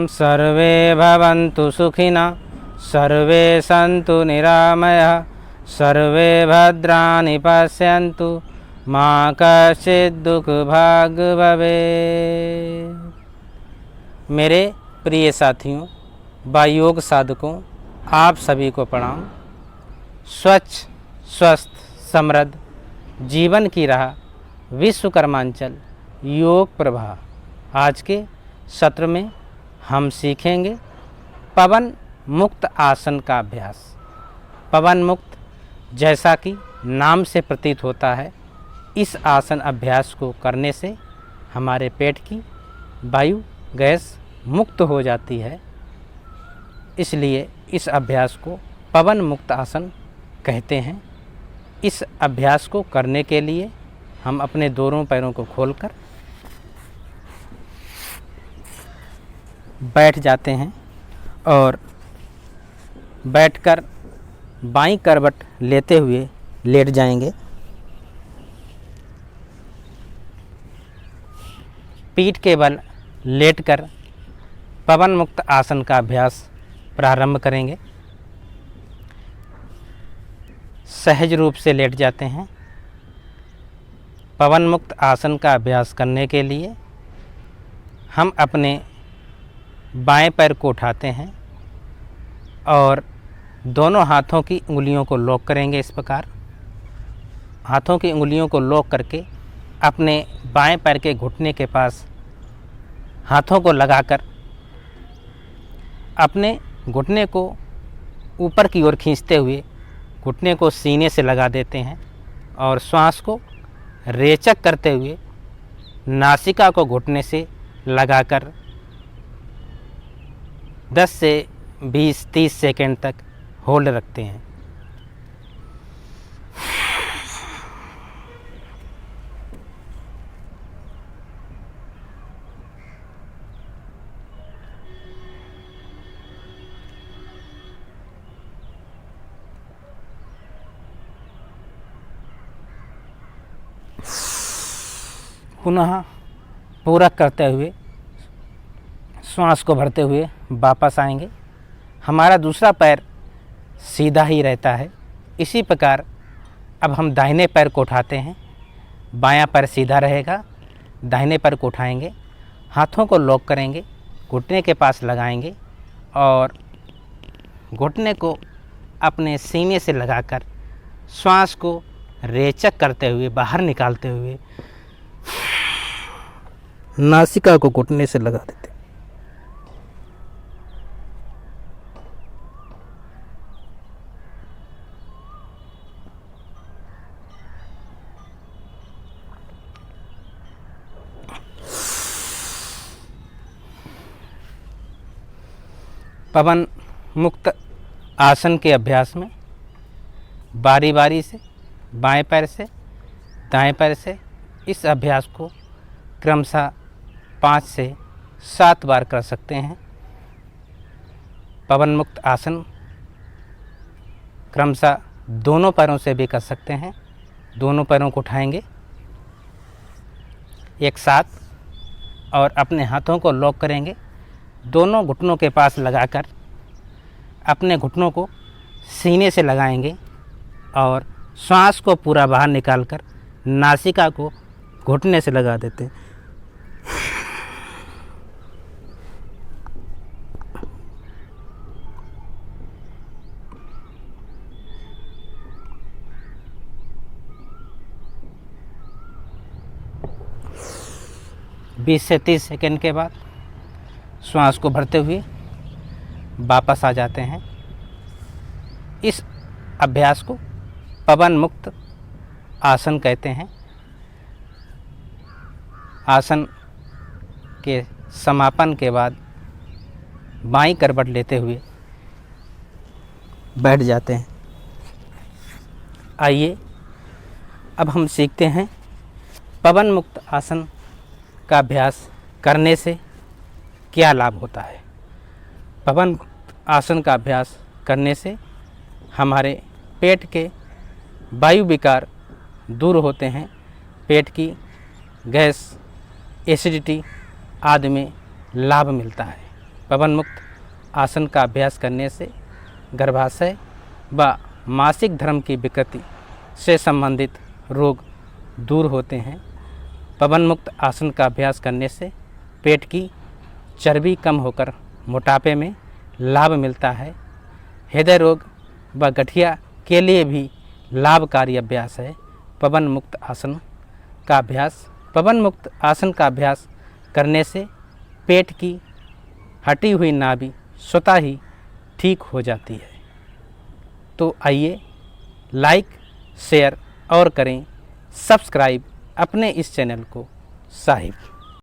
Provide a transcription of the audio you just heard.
सर्वे भवन्तु सुखिनः सर्वे सन्तु निरामयाः सर्वे भद्राणि पश्यन्तु मा कश्चित् दुःखभाग् भवेत्। मेरे प्रिय साथियों, व योग साधकों, आप सभी को प्रणाम। स्वच्छ, स्वस्थ, समृद्ध जीवन की राह विश्वकर्मांचल योग प्रवाह। आज के सत्र में हम सीखेंगे पवन मुक्त आसन का अभ्यास। पवन मुक्त जैसा कि नाम से प्रतीत होता है, इस आसन अभ्यास को करने से हमारे पेट की वायु गैस मुक्त हो जाती है। इसलिए इस अभ्यास को पवन मुक्त आसन कहते हैं। इस अभ्यास को करने के लिए हम अपने दोनों पैरों को खोलकर बैठ जाते हैं और बैठकर बाईं करवट लेते हुए लेट जाएंगे। पीठ के बल लेटकर पवन मुक्त आसन का अभ्यास प्रारंभ करेंगे। सहज रूप से लेट जाते हैं। पवन मुक्त आसन का अभ्यास करने के लिए हम अपने बाएं पैर को उठाते हैं और दोनों हाथों की उंगलियों को लॉक करेंगे। इस प्रकार हाथों की उंगलियों को लॉक करके अपने बाएं पैर के घुटने के पास हाथों को लगाकर अपने घुटने को ऊपर की ओर खींचते हुए घुटने को सीने से लगा देते हैं और श्वास को रेचक करते हुए नासिका को घुटने से लगाकर 10 से 20-30 सेकंड तक होल्ड रखते हैं। पुनः पूरा करते हुए श्वास को भरते हुए वापस आएंगे। हमारा दूसरा पैर सीधा ही रहता है। इसी प्रकार अब हम दाहिने पैर को उठाते हैं। बायां पैर सीधा रहेगा। दाहिने पैर को उठाएंगे, हाथों को लॉक करेंगे, घुटने के पास लगाएंगे और घुटने को अपने सीने से लगाकर श्वास को रेचक करते हुए बाहर निकालते हुए नासिका को घुटने से लगा देते हैं। पवन मुक्त आसन के अभ्यास में बारी बारी से बाएं पैर से दाएं पैर से इस अभ्यास को क्रमशः 5 से 7 बार कर सकते हैं। पवन मुक्त आसन क्रमशः दोनों पैरों से भी कर सकते हैं। दोनों पैरों को उठाएंगे एक साथ और अपने हाथों को लॉक करेंगे। दोनों घुटनों के पास लगाकर अपने घुटनों को सीने से लगाएंगे और श्वास को पूरा बाहर निकालकर नासिका को घुटने से लगा देते हैं। बीस से 30 सेकंड के बाद श्वास को भरते हुए वापस आ जाते हैं। इस अभ्यास को पवन मुक्त आसन कहते हैं। आसन के समापन के बाद बाईं करवट लेते हुए बैठ जाते हैं। आइए अब हम सीखते हैं पवन मुक्त आसन का अभ्यास करने से क्या लाभ होता है। पवन आसन का अभ्यास करने से हमारे पेट के वायु विकार दूर होते हैं। पेट की गैस, एसिडिटी आदि में लाभ मिलता है। पवन मुक्त आसन का अभ्यास करने से गर्भाशय व मासिक धर्म की विकृति से संबंधित रोग दूर होते हैं। पवन मुक्त आसन का अभ्यास करने से पेट की चर्बी कम होकर मोटापे में लाभ मिलता है। हृदय रोग व गठिया के लिए भी लाभकारी अभ्यास है पवन मुक्त आसन का अभ्यास। पवन मुक्त आसन का अभ्यास करने से पेट की हटी हुई नाभि स्वतः ही ठीक हो जाती है। तो आइए लाइक, शेयर और करें सब्सक्राइब अपने इस चैनल को साहिब।